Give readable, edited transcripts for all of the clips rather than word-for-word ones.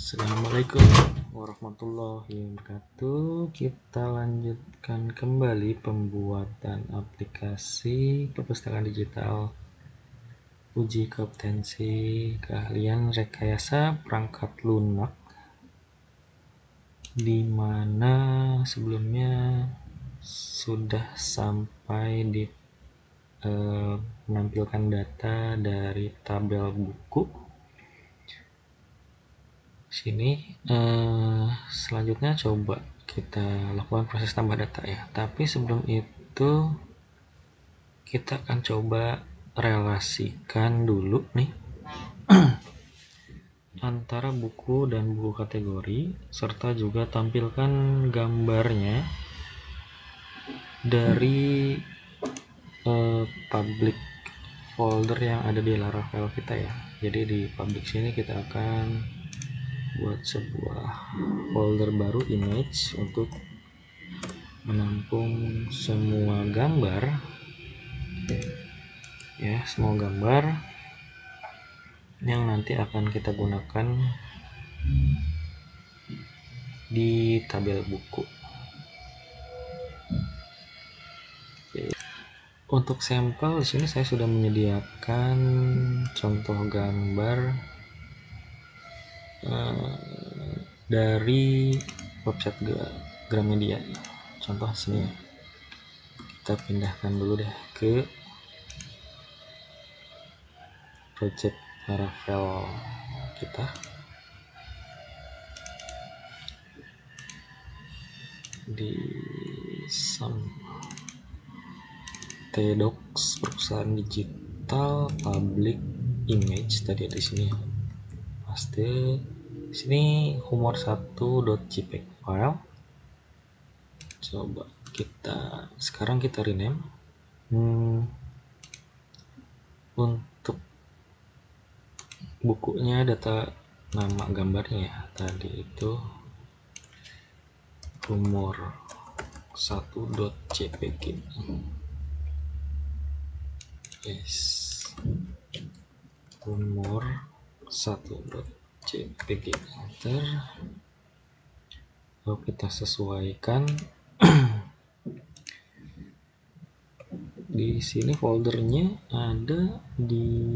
Assalamualaikum warahmatullahi wabarakatuh. Kita lanjutkan kembali pembuatan aplikasi perpustakaan digital uji kompetensi keahlian rekayasa perangkat lunak, di mana sebelumnya sudah sampai di menampilkan data dari tabel buku. Sini selanjutnya coba kita lakukan proses tambah data ya, tapi sebelum itu kita akan coba relasikan dulu nih antara buku dan buku kategori, serta juga tampilkan gambarnya dari public folder yang ada di Laravel kita ya. Jadi di public sini kita akan buat sebuah folder baru, image, untuk menampung semua gambar ya, semua gambar yang nanti akan kita gunakan di tabel buku. Untuk sampel di sini saya sudah menyediakan contoh gambar dari website Gramedia. Contoh sini ya. Kita pindahkan dulu deh ke project Laravel kita. Di T-Docs perpustakaan digital public image tadi ada di sini. Paste di sini humor1.jpg file. Coba sekarang kita rename. Untuk bukunya data nama gambarnya ya, tadi itu humor1.jpg. humor1.jpg. Lalu kita sesuaikan. Di sini foldernya ada di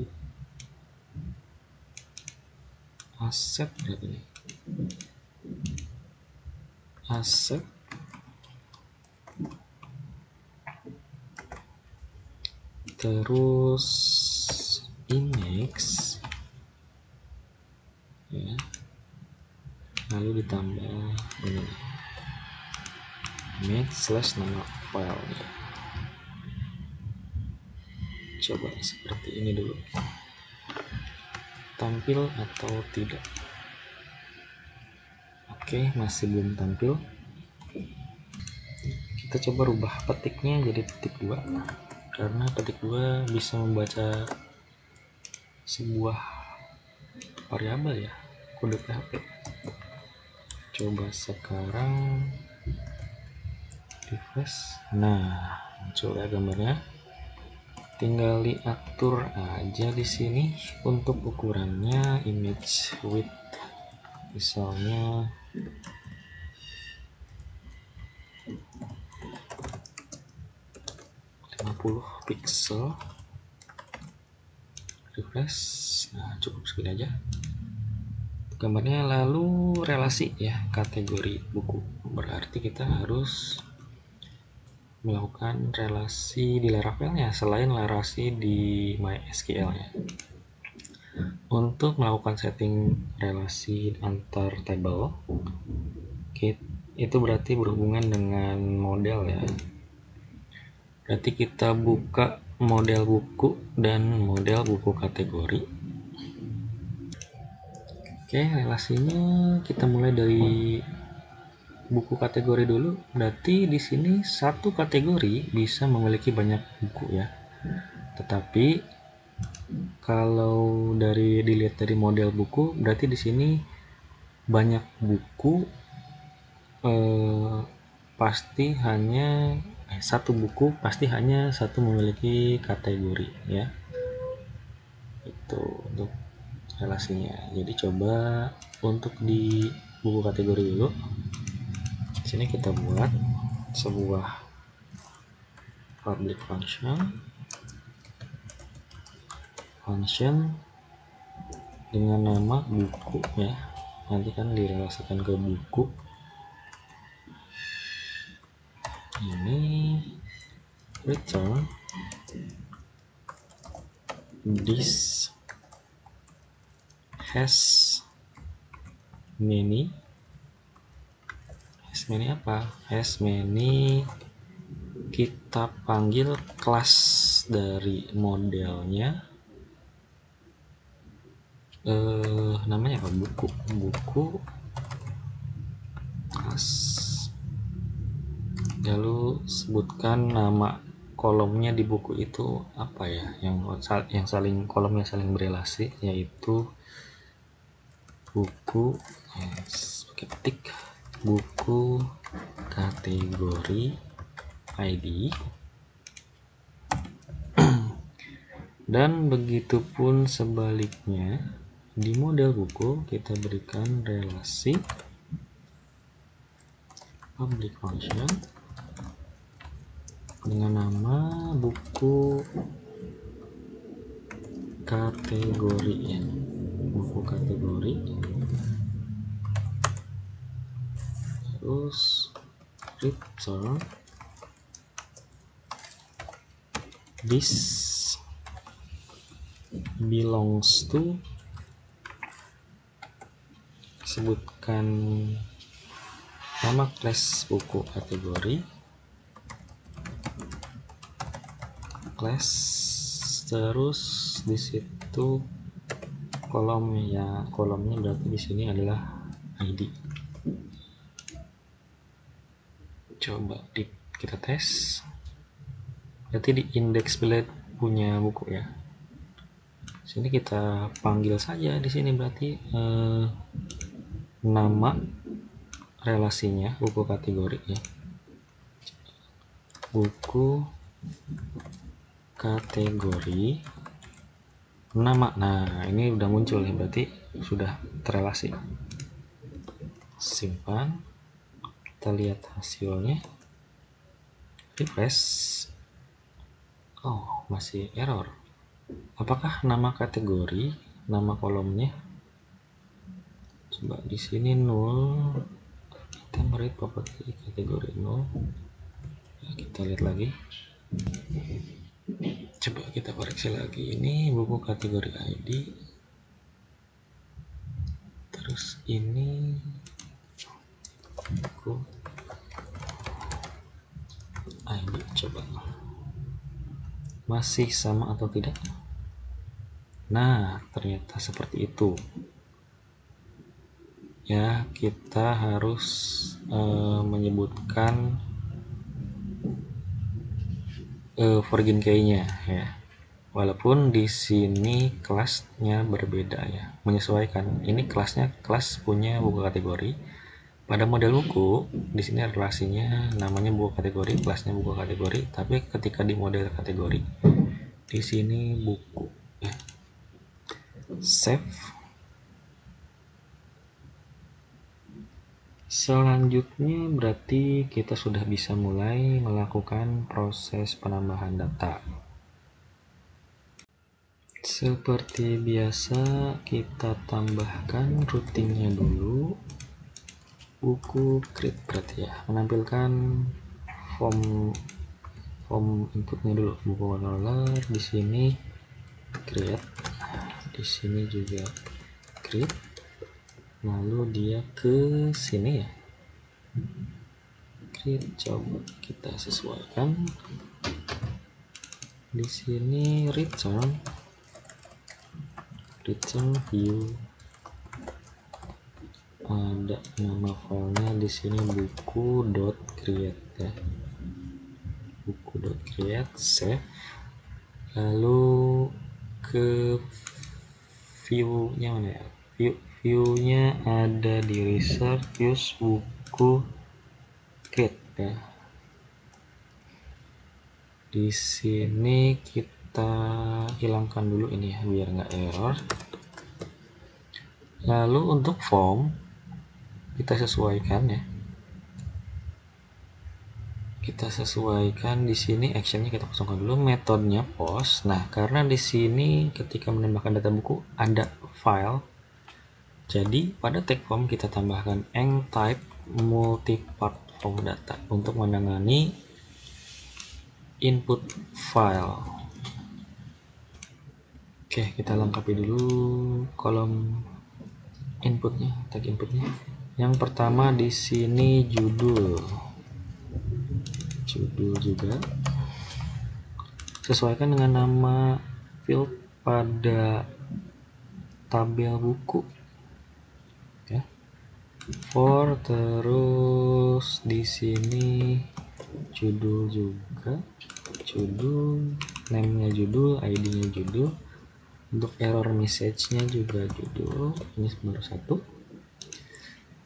aset berapa nih? Aset terus image ya, lalu ditambah ini image / nama file ya. Coba seperti ini dulu, tampil atau tidak. Oke, masih belum tampil. Kita coba rubah petiknya jadi petik 2, karena petik 2 bisa membaca sebuah variabel ya, kode PHP. Coba sekarang refresh. Nah, muncul ya gambarnya. Tinggal diatur aja di sini untuk ukurannya, image width misalnya 50 pixel. Refresh. Nah, cukup segini aja gambarnya. Lalu relasi ya, kategori buku, berarti kita harus melakukan relasi di Laravelnya selain relasi di MySQL ya. Untuk melakukan setting relasi antar table, itu berarti berhubungan dengan model ya. Berarti kita buka model buku dan model buku kategori. Oke, relasinya kita mulai dari buku kategori dulu. Berarti di sini satu kategori bisa memiliki banyak buku ya. Tetapi kalau dilihat dari model buku, berarti di sini banyak buku pasti hanya satu buku pasti hanya satu memiliki kategori ya. Itu untuk relasinya. Jadi coba untuk di buku kategori dulu. Di sini kita buat sebuah public function dengan nama buku ya. Nanti kan direlasikan ke buku. Ini return this has many apa? Has many, kita panggil kelas dari modelnya, namanya apa? Buku kelas, lalu sebutkan nama kolomnya di buku itu apa ya, yang saling kolomnya saling berelasi, yaitu buku, pakai ketik buku kategori ID. Dan begitupun sebaliknya, di model buku kita berikan relasi public function dengan nama buku kategori ya, buku kategori, terus return this belongs to, sebutkan nama kelas buku kategori, kelas, terus di situ kolomnya berarti di sini adalah ID. Coba kita tes, berarti di index build punya buku ya. Sini kita panggil saja di sini, berarti nama relasinya buku kategori ya, buku kategori nama. Nah, ini udah muncul nih, berarti sudah terrelasi. Simpan, kita lihat hasilnya, refresh. Oh, masih error. Apakah nama kategori, nama kolomnya? Coba di sini 0, kita meread properti kategori 0. Ya, kita lihat lagi. Coba kita koreksi lagi, ini buku kategori ID, terus ini buku ID. Coba masih sama atau tidak? Nah, ternyata seperti itu ya. Kita harus menyebutkan foreign key-nya ya, walaupun di sini kelasnya berbeda ya, menyesuaikan. Ini kelasnya kelas punya buku kategori. Pada model buku di sini relasinya namanya buku kategori, kelasnya buku kategori, tapi ketika di model kategori di sini buku ya. Save. Selanjutnya berarti kita sudah bisa mulai melakukan proses penambahan data. Seperti biasa, kita tambahkan routingnya dulu. Buku create berarti ya, menampilkan form inputnya dulu, buku controller. Di sini create, di sini juga create, lalu dia ke sini ya, create. Coba kita sesuaikan. Di sini return view, ada nama filenya di sini buku.create ya, buku.create, save. Lalu ke view-nya mana ya? View-nya ada di research use buku create ya. Di sini kita hilangkan dulu ini ya, biar nggak error. Lalu untuk form kita sesuaikan ya. Kita sesuaikan di sini actionnya kita kosongkan dulu, metodenya post. Nah, karena di sini ketika menambahkan data buku ada file, jadi pada tag form kita tambahkan type multipart form data untuk menangani input file. Oke, kita lengkapi dulu kolom inputnya, tag inputnya. Yang pertama di sini judul juga sesuaikan dengan nama field pada tabel buku ya. For terus di sini judul juga, judul, name-nya judul, ID-nya judul, untuk error message-nya juga judul. Ini baru satu.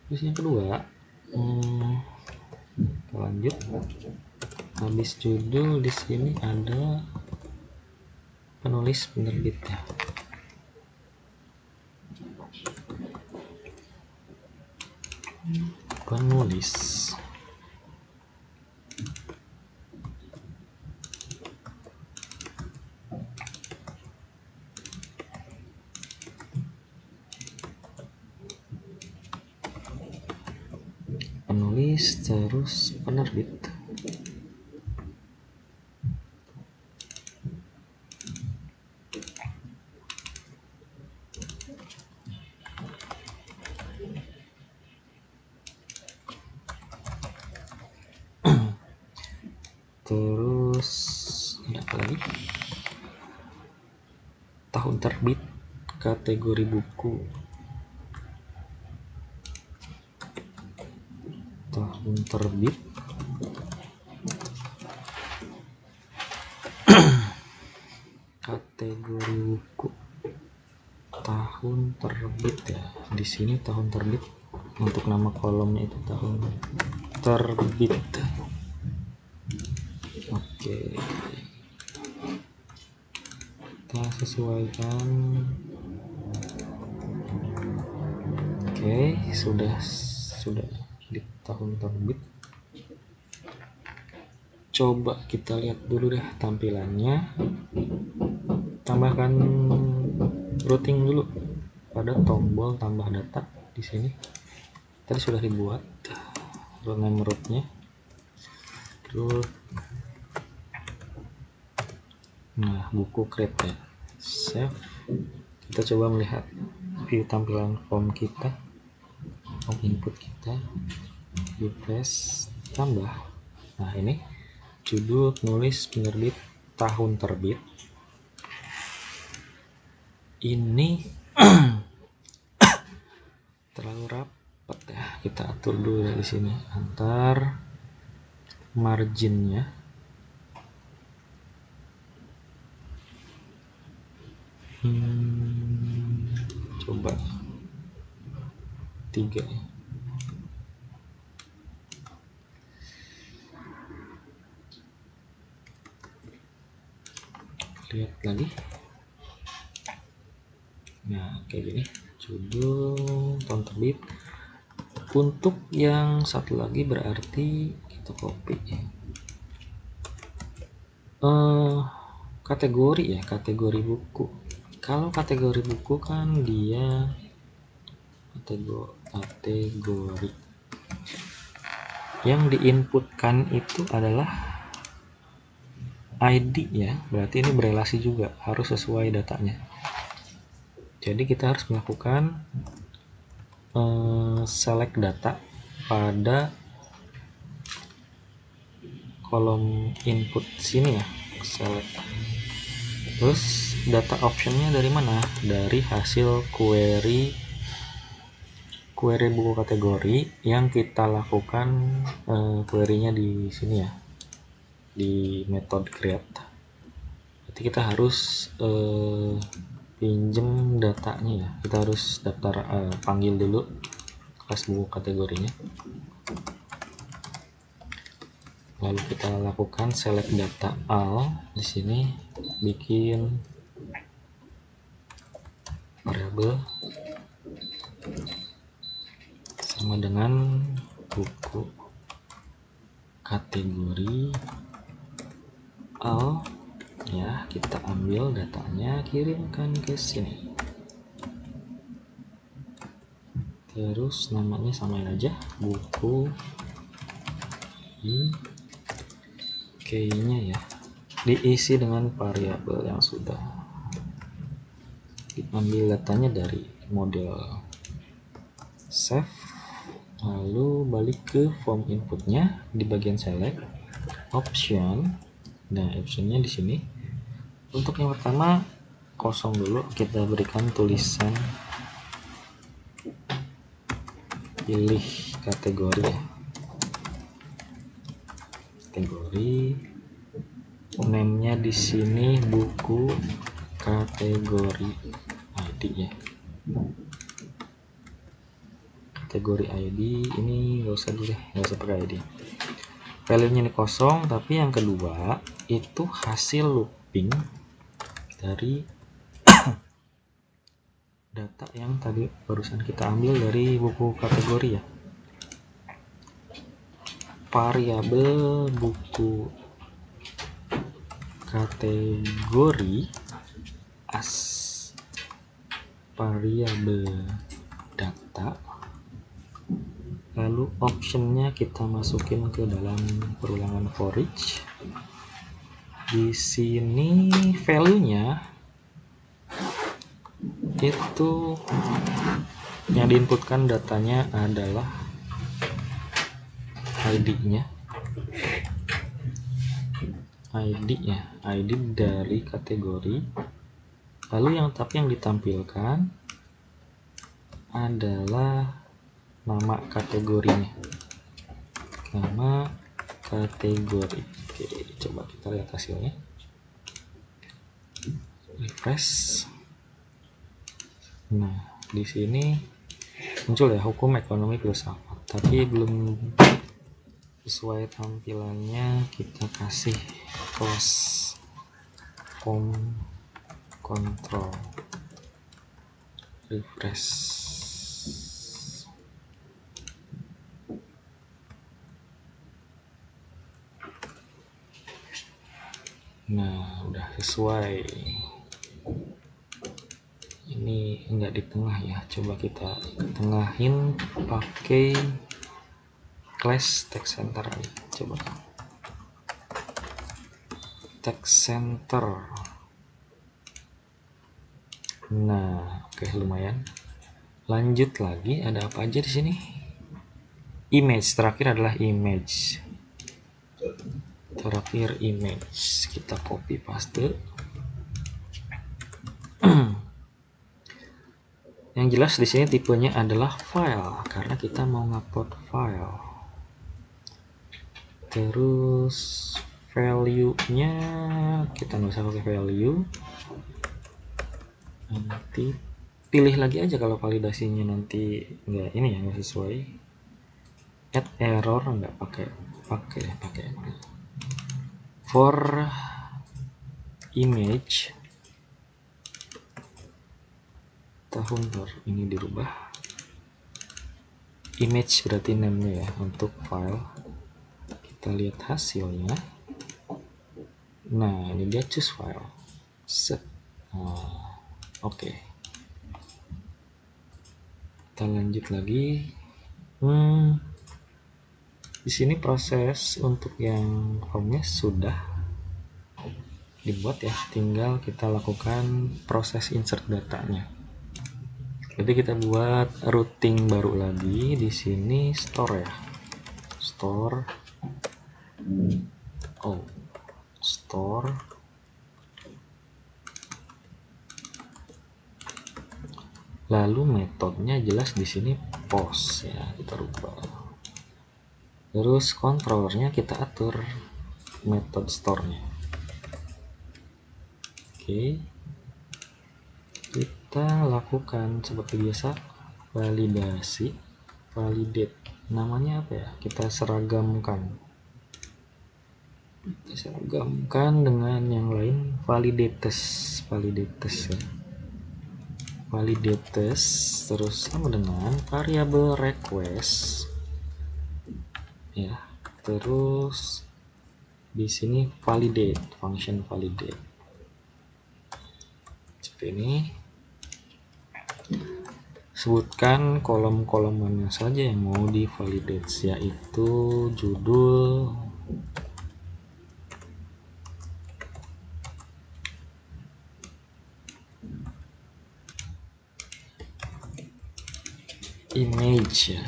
Terus yang kedua, kita lanjut. Habis judul di sini ada penulis penerbitnya. Penulis. Penulis terus penerbit. Terus ada apa lagi? Tahun terbit, kategori buku, tahun terbit, kategori buku, tahun terbit ya. Di sini tahun terbit, untuk nama kolomnya itu tahun terbit. Oke, kita sesuaikan. Oke, sudah di tahun terbit. Coba kita lihat dulu deh tampilannya. Tambahkan routing dulu pada tombol tambah data di sini. Tadi sudah dibuat name rootnya. Terus nah, buku create ya. Save. Kita coba melihat view tampilan form kita, form input kita. Refresh, tambah. Nah, ini judul, penulis, penerbit, tahun terbit. Ini terlalu rapat ya. Kita atur dulu dari sini antar marginnya. Coba 3 ya. Lihat lagi. Nah, kayak gini. Judul, tahun terbit. Untuk yang satu lagi berarti kita copy. Kategori ya, kategori buku. Kalau kategori buku kan dia kategori yang diinputkan itu adalah ID ya, berarti ini berelasi juga, harus sesuai datanya. Jadi kita harus melakukan select data pada kolom input sini ya, select. Terus data optionnya dari mana? Dari hasil query buku kategori yang kita lakukan query-nya di sini ya, di method create. Berarti kita harus pinjem datanya ya, kita harus daftar panggil dulu kelas buku kategorinya, lalu kita lakukan select data all. Di sini bikin variabel sama dengan buku kategori all ya. Kita ambil datanya, kirimkan ke sini, terus namanya samain aja, buku key-nya ya, diisi dengan variabel yang sudah diambil datanya dari model save, lalu balik ke form inputnya di bagian select option. Nah, optionnya di sini. Untuk yang pertama kosong dulu, kita berikan tulisan pilih kategori ya, kategori, name-nya di sini buku kategori ID ya, kategori ID ini nggak usah dulu deh, nggak usah pakai ID. Value-nya ini kosong, tapi yang kedua itu hasil looping dari data yang tadi barusan kita ambil dari buku kategori ya. Variabel buku kategori as variabel data, lalu optionnya kita masukin ke dalam perulangan for each. Di sini value-nya itu yang diinputkan datanya adalah ID-nya, ID dari kategori. Lalu yang ditampilkan adalah nama kategorinya, nama kategori. Oke, coba kita lihat hasilnya, refresh. Nah, di sini muncul ya hukum ekonomi filsafat, tapi belum sesuai tampilannya. Kita kasih close form control, refresh. Nah, udah sesuai. Ini enggak di tengah ya, coba kita tengahin pakai class text center aja. Coba text center. Nah, oke, lumayan. Lanjut lagi, ada apa aja di sini? Image, terakhir adalah image. Terakhir image, kita copy paste. Yang jelas di sini tipenya adalah file karena kita mau ngupload file. Terus value-nya kita nggak usah pakai value. Nanti pilih lagi aja kalau validasinya nanti nggak ini ya, nggak sesuai. Add error nggak pakai. For image tahun ini dirubah, image berarti name-nya ya. Untuk file kita lihat hasilnya. Nah, ini dia choose file. Set. Oke. Kita lanjut lagi. Di sini proses untuk yang formnya sudah dibuat ya, tinggal kita lakukan proses insert datanya. Jadi kita buat routing baru lagi di sini, store ya, store, store, lalu metodenya jelas di sini post ya, kita rubah. Terus controllernya kita atur metode store-nya. Oke. Kita lakukan seperti biasa validasi, validate. Namanya apa ya? Kita seragamkan. Dengan yang lain, validates ya. validate test, terus sama dengan variable request ya, terus di sini validate, function validate seperti ini. Sebutkan kolom-kolom mana saja yang mau di validate, yaitu judul, image ya,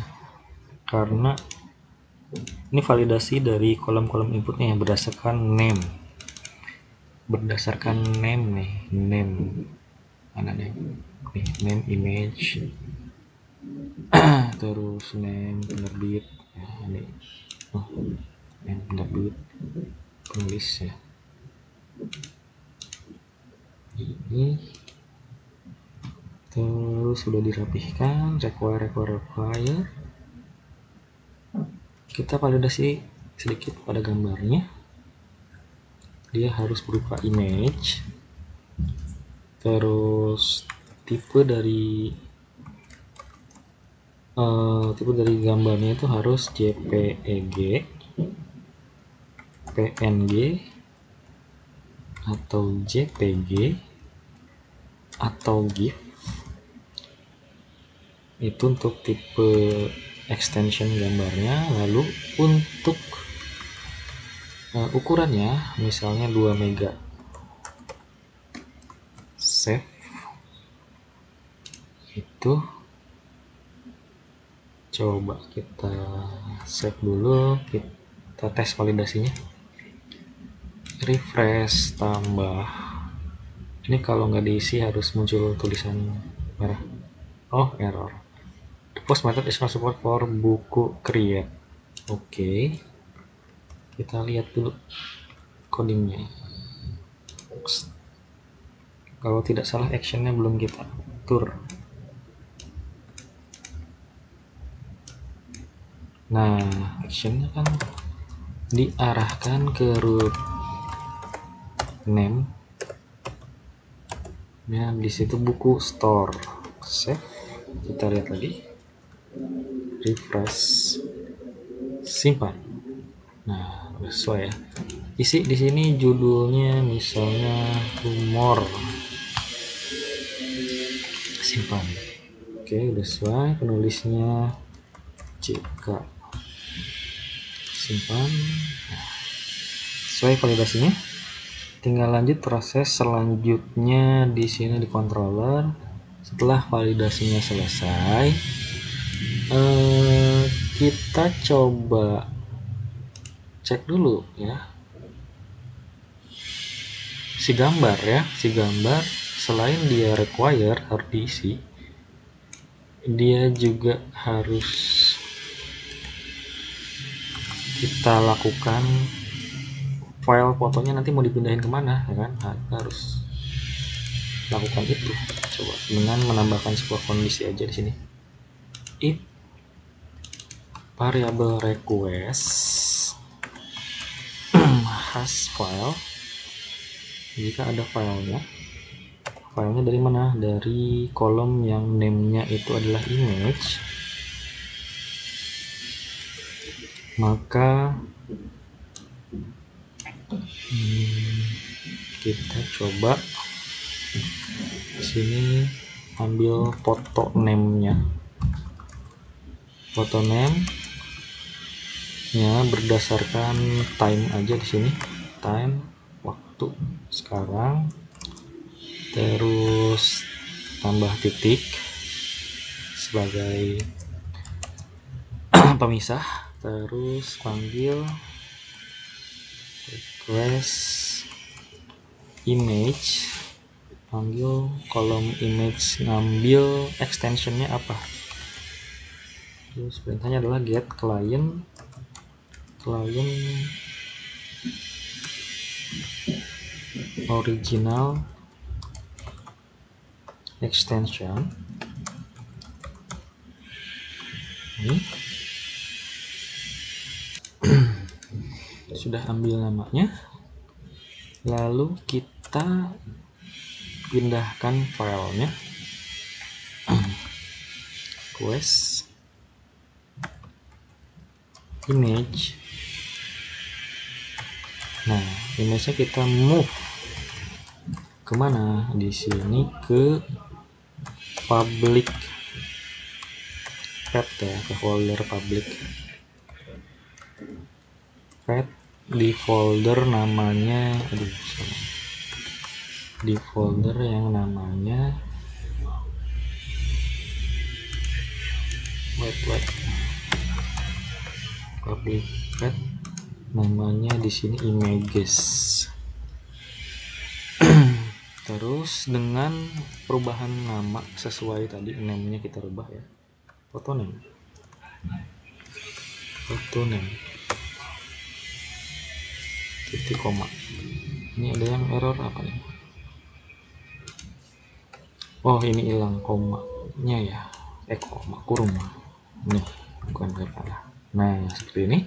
karena ini validasi dari kolom-kolom inputnya yang berdasarkan name nih, name mana name nih, name image terus name penerbit ya, ini name penerbit penulis ya, ini terus sudah dirapihkan. Require, kita validasi sedikit pada gambarnya, dia harus berupa image, terus tipe dari gambarnya itu harus JPEG, PNG atau JPG atau GIF. Itu untuk tipe extension gambarnya. Lalu untuk ukurannya misalnya 2 mega, save. Itu coba kita save dulu, kita tes validasinya, refresh, tambah. Ini kalau nggak diisi harus muncul tulisan merah, oh error, the post method is not support for buku create. Oke, kita lihat dulu codingnya. Kalau tidak salah actionnya belum kita atur. Nah, actionnya kan diarahkan ke root name. Nah, di situ buku store. Save. Kita lihat lagi. Refresh. Simpan. Nah, sesuai ya. Isi di sini judulnya misalnya humor. Simpan. Oke, udah sesuai. Penulisnya JK. Simpan. Nah, sesuai validasinya. Tinggal lanjut proses selanjutnya di sini di controller. Setelah validasinya selesai, kita coba cek dulu ya si gambar selain dia require harus diisi, dia juga harus kita lakukan file fotonya nanti mau dipindahin kemana ya kan. Nah, kita harus lakukan itu. Coba dengan menambahkan sebuah kondisi aja di sini, if variable request has file, jika ada filenya dari mana, dari kolom yang name-nya itu adalah image, maka kita coba di sini ambil foto name-nya, foto name-nya berdasarkan time aja di sini, time waktu sekarang, terus tambah titik sebagai pemisah, terus panggil request image, panggil kolom image, ngambil extensionnya apa, terus perintahnya adalah get client original extension. Ini sudah ambil namanya, lalu kita pindahkan filenya request image. Nah, image-nya kita move kemana? Di sini ke public path ya, ke folder public path di folder namanya, di folder yang namanya public path namanya di sini images. Terus dengan perubahan nama sesuai tadi, namanya kita rubah ya, photo name titik koma. Ini ada yang error apa nih? Oh, ini hilang komanya ya, koma kurung nih, bukan kepala. Nah, seperti ini.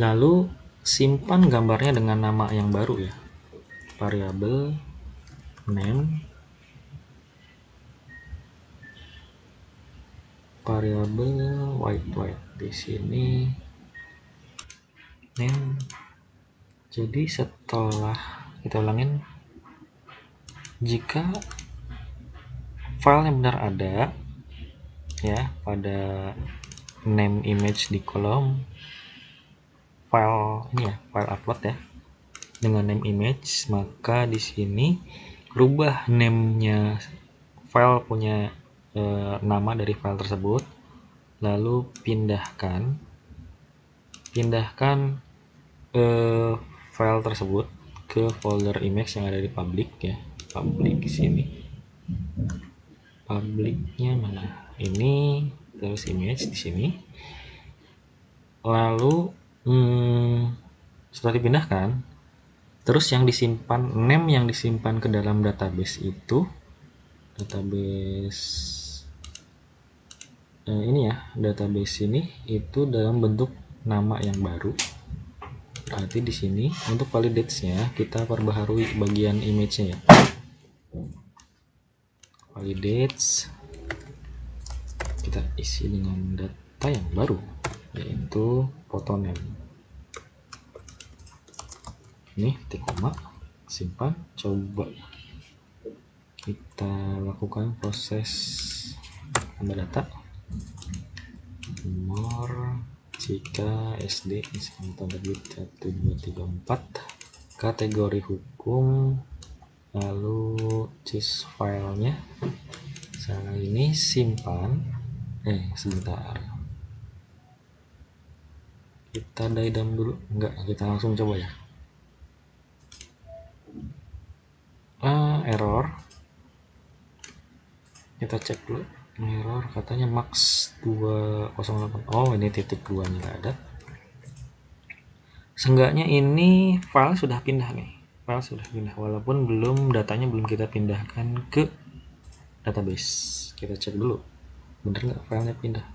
Lalu simpan gambarnya dengan nama yang baru ya, variabel name, variabel white di sini name. Jadi setelah kita ulangin, jika file yang benar ada ya pada name image di kolom file ini ya, file upload ya, dengan name image, maka di sini rubah name-nya file punya nama dari file tersebut, lalu pindahkan file tersebut ke folder image yang ada di public ya, public di sini. Publicnya mana? Ini, terus image di sini. Lalu setelah dipindahkan, terus yang disimpan, name yang disimpan ke dalam database itu, ini ya, database ini itu dalam bentuk nama yang baru. Berarti di sini untuk validates-nya kita perbaharui bagian image-nya ya. Validates kita isi dengan data yang baru, yaitu photo name. Ini titik koma, simpan, coba kita lakukan proses tambah data. More jika SD terbit 1234, kategori hukum, lalu choose filenya. Salah ini simpan. Sebentar, kita daidam dulu. Enggak, kita langsung coba ya. Error, kita cek dulu. Error katanya max 208. Oh, ini titik 2 nya nggak ada. Seenggaknya ini file sudah pindah nih, walaupun datanya belum kita pindahkan ke database. Kita cek dulu bener nggak filenya pindah.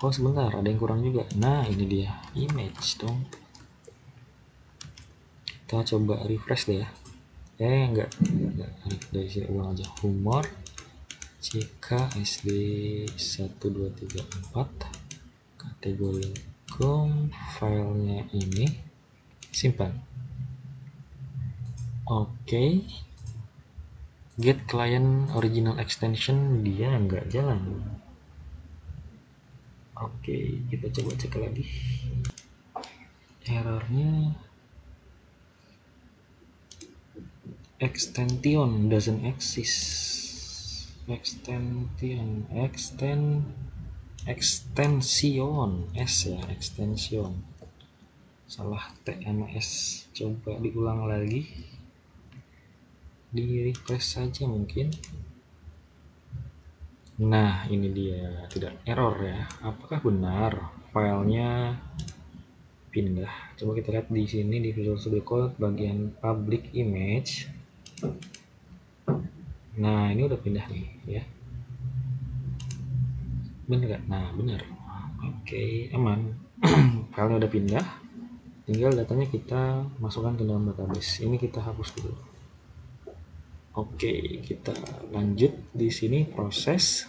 Oh sebentar, ada yang kurang juga. Nah ini dia image dong. Kita coba refresh deh ya. Enggak, dari sini ulang aja. Humor jika SD 1234, kategori hukum, filenya ini, simpan. Oke. Get client original extension, dia nggak jalan. Oke, kita coba cek lagi. Errornya extension doesn't exist. Extension S ya, extension. Salah T sama S. Coba diulang lagi. Di refresh saja mungkin. Nah, ini dia, tidak error ya. Apakah benar filenya pindah? Coba kita lihat di sini di Visual Studio Code bagian public image. Nah, ini udah pindah nih ya. Bener gak? Nah, bener. Oke, aman. filenya udah pindah, tinggal datanya kita masukkan ke dalam database. Ini kita hapus dulu. Oke, kita lanjut di sini proses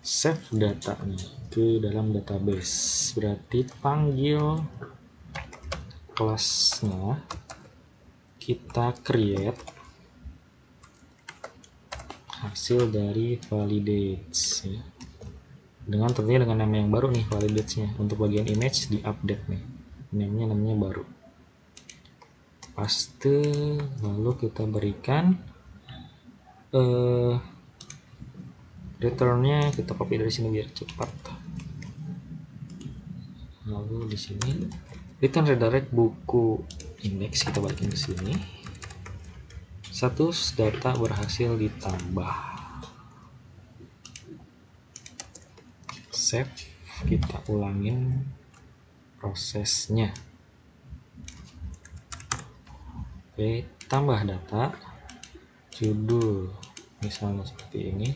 save datanya ke dalam database. Berarti panggil kelasnya, kita create hasil dari validates ya. Dengan tentunya dengan nama yang baru nih validates-nya. Untuk bagian image di update nih. Namanya baru. Paste, lalu kita berikan returnnya, kita copy dari sini biar cepat. Lalu di sini return redirect buku index, kita balikin ke sini. Status data berhasil ditambah. Save, kita ulangin prosesnya. Oke, tambah data, judul misalnya seperti ini,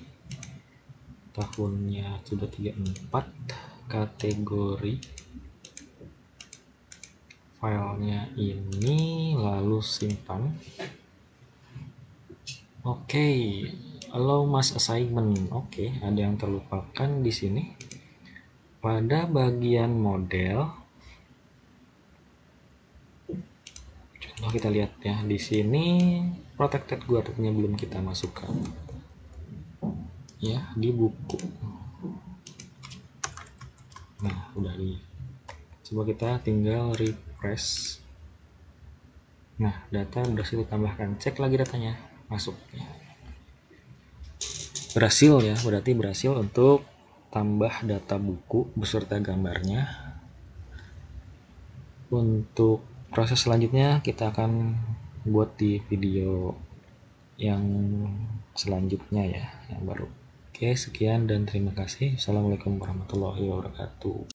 tahunnya sudah 34, kategori filenya ini, lalu simpan. Oke, allow mass assignment. Oke, ada yang terlupakan di sini. Pada bagian model, contoh kita lihat ya, di sini protected guardnya belum kita masukkan. Ya, di buku. Nah, udah di. Coba kita tinggal refresh. Nah, data berhasil ditambahkan. Cek lagi datanya, masuk. Berhasil ya, berarti berhasil untuk tambah data buku beserta gambarnya. Untuk proses selanjutnya kita akan buat di video yang selanjutnya ya, yang baru. Oke, sekian dan terima kasih. Assalamualaikum warahmatullahi wabarakatuh.